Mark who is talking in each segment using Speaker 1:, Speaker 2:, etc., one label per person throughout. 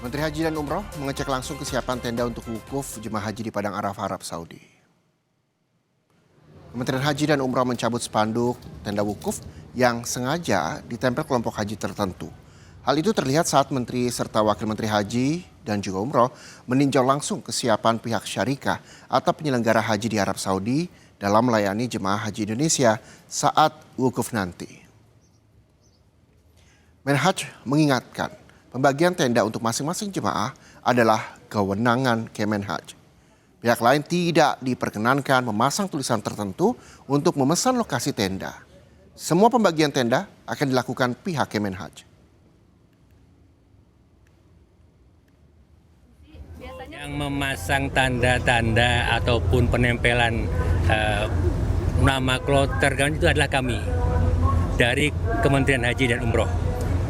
Speaker 1: Menteri Haji dan Umroh mengecek langsung kesiapan tenda untuk wukuf jemaah haji di Padang Arafah, Arab Saudi. Kementerian Haji dan Umroh mencabut spanduk tenda wukuf yang sengaja ditempel kelompok haji tertentu. Hal itu terlihat saat Menteri serta Wakil Menteri Haji dan juga Umroh meninjau langsung kesiapan pihak syarikah atau penyelenggara haji di Arab Saudi dalam melayani jemaah haji Indonesia saat wukuf nanti. Menhaj mengingatkan, pembagian tenda untuk masing-masing jemaah adalah kewenangan Kemenhaj. Pihak lain tidak diperkenankan memasang tulisan tertentu untuk memesan lokasi tenda. Semua pembagian tenda akan dilakukan pihak Kemenhaj.
Speaker 2: Yang memasang tanda-tanda ataupun penempelan nama kloter itu adalah kami dari Kementerian Haji dan Umroh.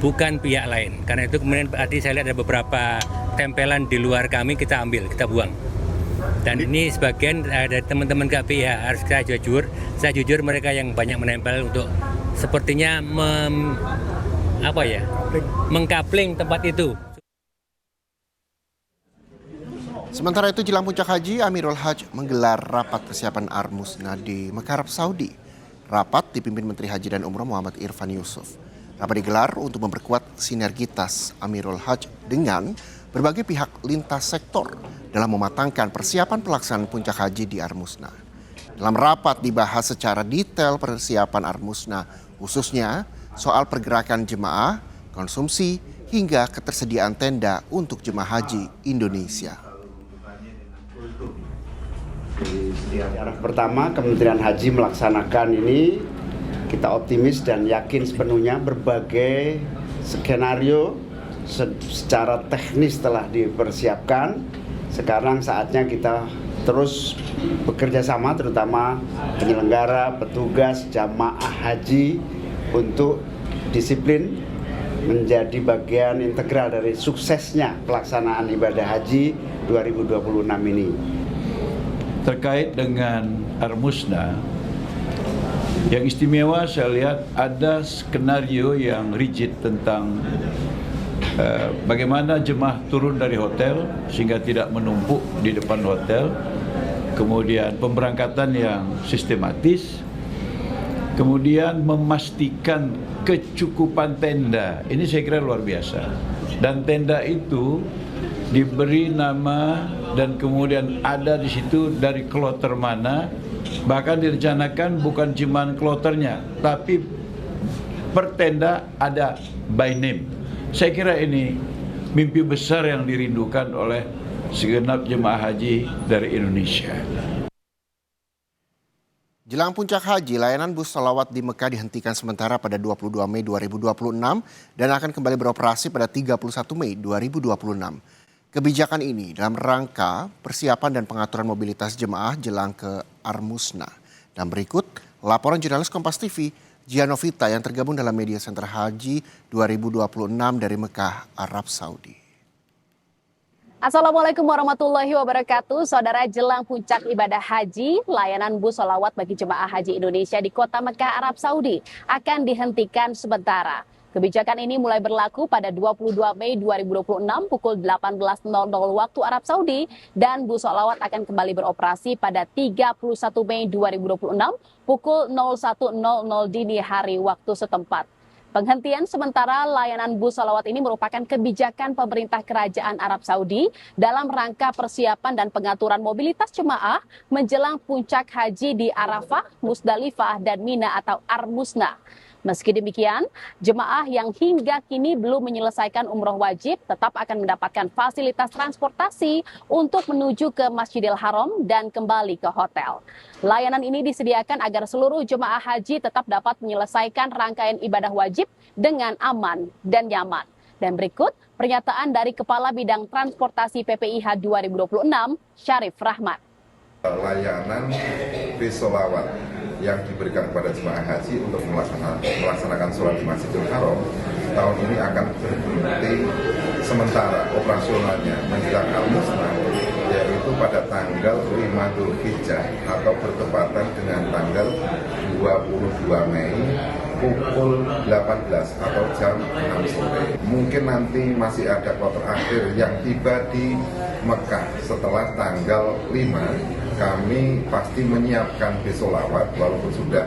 Speaker 2: Bukan pihak lain. Karena itu kemudian tadi saya lihat ada beberapa tempelan di luar kami kita ambil, kita buang. Dan ini sebagian dari teman-teman KPI harus saya jujur mereka yang banyak menempel untuk sepertinya mengkapling tempat itu.
Speaker 1: Sementara itu jelang puncak haji, Amirul Hajj menggelar rapat persiapan Armusna di Mekah, Arab Saudi. Rapat dipimpin Menteri Haji dan Umroh Muhammad Irfan Yusuf. Rapat digelar untuk memperkuat sinergitas Amirul Hajj dengan berbagai pihak lintas sektor dalam mematangkan persiapan pelaksanaan puncak haji di Armusna. Dalam rapat dibahas secara detail persiapan Armusna, khususnya soal pergerakan jemaah, konsumsi, hingga ketersediaan tenda untuk jemaah haji Indonesia.
Speaker 3: Pertama, Kementerian Haji melaksanakan ini. Kita optimis dan yakin sepenuhnya berbagai skenario secara teknis telah dipersiapkan. Sekarang saatnya kita terus bekerja sama, terutama penyelenggara, petugas, jamaah haji untuk disiplin menjadi bagian integral dari suksesnya pelaksanaan ibadah haji 2026 ini.
Speaker 4: Terkait dengan Armusna, yang istimewa saya lihat ada skenario yang rigid tentang bagaimana jemaah turun dari hotel sehingga tidak menumpuk di depan hotel. Kemudian pemberangkatan yang sistematis. Kemudian memastikan kecukupan tenda. Ini saya kira luar biasa. Dan tenda itu diberi nama dan kemudian ada di situ dari kloter mana. Bahkan direncanakan bukan cuma kloternya, tapi per tenda ada by name. Saya kira ini mimpi besar yang dirindukan oleh segenap jemaah haji dari Indonesia.
Speaker 1: Jelang puncak haji, layanan bus sholawat di Mekah dihentikan sementara pada 22 Mei 2026 dan akan kembali beroperasi pada 31 Mei 2026. Kebijakan ini dalam rangka persiapan dan pengaturan mobilitas jemaah jelang ke Armusna. Dan berikut laporan jurnalis Kompas TV, Gianovita yang tergabung dalam Media Center Haji 2026 dari Mekah, Arab Saudi.
Speaker 5: Assalamualaikum warahmatullahi wabarakatuh. Saudara, jelang puncak ibadah haji, layanan bus sholawat bagi jemaah haji Indonesia di kota Mekah, Arab Saudi akan dihentikan sementara. Kebijakan ini mulai berlaku pada 22 Mei 2026 pukul 18.00 waktu Arab Saudi dan bus sholawat akan kembali beroperasi pada 31 Mei 2026 pukul 01.00 dini hari waktu setempat. Penghentian sementara layanan bus sholawat ini merupakan kebijakan pemerintah Kerajaan Arab Saudi dalam rangka persiapan dan pengaturan mobilitas jemaah menjelang puncak haji di Arafah, Musdalifah, dan Mina atau Armusna. Meski demikian, jemaah yang hingga kini belum menyelesaikan umroh wajib tetap akan mendapatkan fasilitas transportasi untuk menuju ke Masjidil Haram dan kembali ke hotel. Layanan ini disediakan agar seluruh jemaah haji tetap dapat menyelesaikan rangkaian ibadah wajib dengan aman dan nyaman. Dan berikut pernyataan dari Kepala Bidang Transportasi PPIH 2026, Syarif Rahmat.
Speaker 6: Layanan bis sholawat yang diberikan kepada jemaah haji untuk melaksanakan sholat di Masjidil Haram tahun ini akan berhenti sementara operasionalnya menjelang Armusna, yaitu pada tanggal 5 Dzulhijjah atau bertepatan dengan tanggal 22 Mei pukul 18 atau jam 6 sore. Mungkin nanti masih ada kloter akhir yang tiba di Mekah setelah tanggal 5. Kami pasti menyiapkan bis sholawat walaupun sudah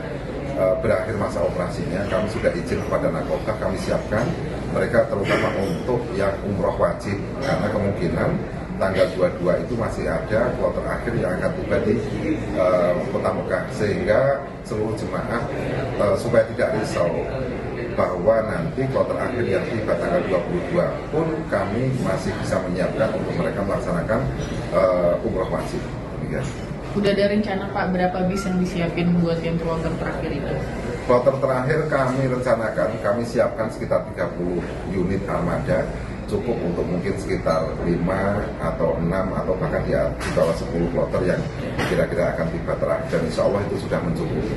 Speaker 6: berakhir masa operasinya. Kami sudah izin kepada Nakoda, kami siapkan mereka terutama untuk yang umroh wajib karena kemungkinan tanggal 22 itu masih ada kloter akhir yang akan tiba di kota Mekah, sehingga seluruh jemaah supaya tidak risau bahwa nanti kloter akhir yang tiba tanggal 22 pun kami masih bisa menyiapkan untuk mereka melaksanakan umroh wajib.
Speaker 7: Udah ada rencana Pak berapa bis yang disiapin buat yang kloter terakhir itu?
Speaker 6: Kloter terakhir kami rencanakan, kami siapkan sekitar 30 unit armada, cukup untuk mungkin sekitar 5 atau 6 atau bahkan di bawah 10 kloter yang kira-kira akan tiba terakhir, dan insya Allah itu sudah mencukupi.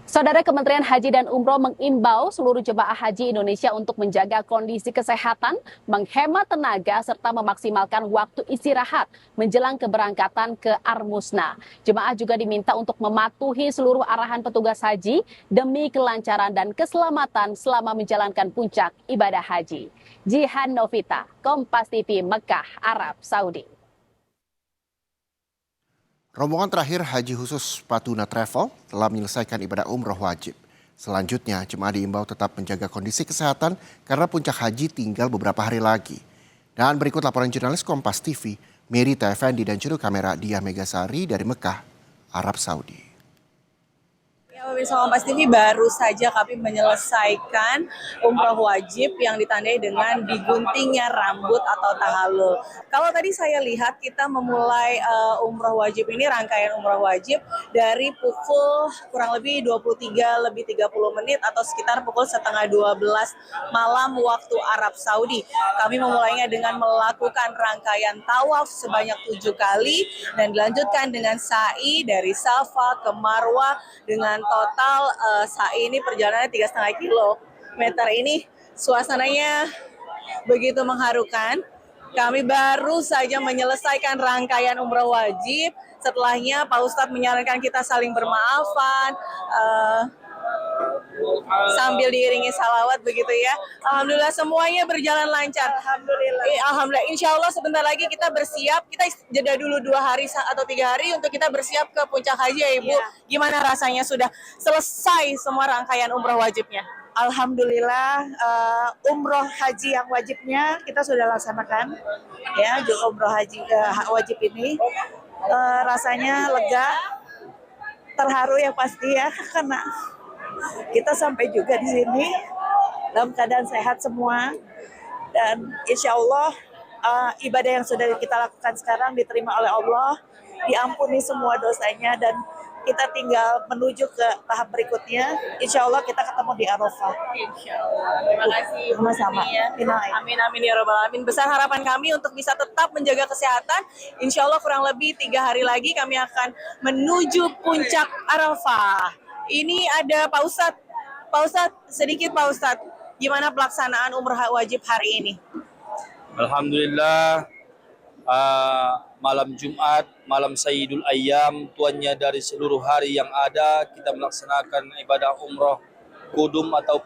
Speaker 5: Saudara, Kementerian Haji dan Umroh mengimbau seluruh jemaah haji Indonesia untuk menjaga kondisi kesehatan, menghemat tenaga, serta memaksimalkan waktu istirahat menjelang keberangkatan ke Armusna. Jemaah juga diminta untuk mematuhi seluruh arahan petugas haji demi kelancaran dan keselamatan selama menjalankan puncak ibadah haji. Jihan Novita, Kompas TV, Mekah, Arab Saudi.
Speaker 1: Rombongan terakhir Haji khusus Patuna Travel telah menyelesaikan ibadah umroh wajib. Selanjutnya, jemaah diimbau tetap menjaga kondisi kesehatan karena puncak haji tinggal beberapa hari lagi. Dan berikut laporan jurnalis Kompas TV, Merita Effendi dan juru kamera Diah Megasari dari Mekah, Arab Saudi.
Speaker 8: Pemirsa Kompas TV, baru saja kami menyelesaikan umroh wajib yang ditandai dengan diguntingnya rambut atau tahallul. Kalau tadi saya lihat kita memulai umroh wajib ini, rangkaian umroh wajib dari pukul kurang lebih 23:30 atau sekitar pukul setengah 12 malam waktu Arab Saudi. Kami memulainya dengan melakukan rangkaian tawaf sebanyak 7 kali dan dilanjutkan dengan sa'i dari Safa ke Marwah dengan total sa'i ini perjalanannya 3,5 kilometer. Ini suasananya begitu mengharukan. Kami baru saja menyelesaikan rangkaian umroh wajib. Setelahnya Pak Ustadz menyarankan kita saling bermaafan sambil diiringi salawat begitu ya. Alhamdulillah semuanya berjalan lancar. Alhamdulillah. Insya Allah sebentar lagi kita bersiap. Kita jeda dulu 2 hari atau 3 hari untuk kita bersiap ke puncak haji ya Ibu. Gimana rasanya sudah selesai semua rangkaian umroh wajibnya?
Speaker 9: Alhamdulillah umroh haji yang wajibnya kita sudah laksanakan ya, umroh haji wajib ini rasanya lega, terharu yang pasti ya, karena kita sampai juga di sini dalam keadaan sehat semua, dan insya Allah ibadah yang sudah kita lakukan sekarang diterima oleh Allah, diampuni semua dosanya, dan kita tinggal menuju ke tahap berikutnya. Insya Allah kita ketemu di Arafah.
Speaker 8: Insya Allah. Terima kasih.
Speaker 9: Sama-sama.
Speaker 8: Amin amin ya robbal alamin. Besar harapan kami untuk bisa tetap menjaga kesehatan. Insya Allah kurang lebih 3 hari lagi kami akan menuju puncak Arafah. Ini ada Pak Ustadz. Pak Ustadz, sedikit Pak Ustadz, gimana pelaksanaan umroh wajib hari ini?
Speaker 10: Alhamdulillah, malam Jumat, malam Sayyidul Ayyam, tuannya dari seluruh hari yang ada, kita melaksanakan ibadah umroh kudum atau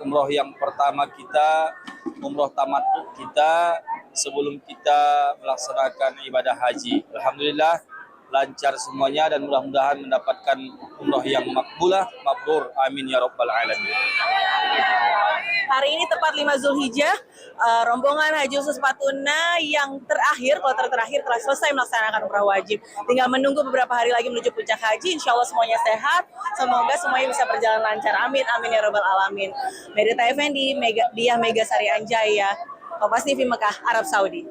Speaker 10: umroh yang pertama kita, umroh tamattu kita sebelum kita melaksanakan ibadah haji. Alhamdulillah lancar semuanya dan mudah-mudahan mendapatkan umroh yang makbulah, mabrur. Amin ya rabbal alamin.
Speaker 8: Hari ini tepat 5 Zulhijjah, rombongan Haji khusus Patuna yang terakhir, kloter terakhir telah selesai melaksanakan umrah wajib. Tinggal menunggu beberapa hari lagi menuju puncak haji. Insya Allah semuanya sehat. Semoga semuanya bisa berjalan lancar. Amin, amin ya rabbal alamin. Merita Effendi, Diah Megasari Anjaya, Kompas TV Mekah, Arab Saudi.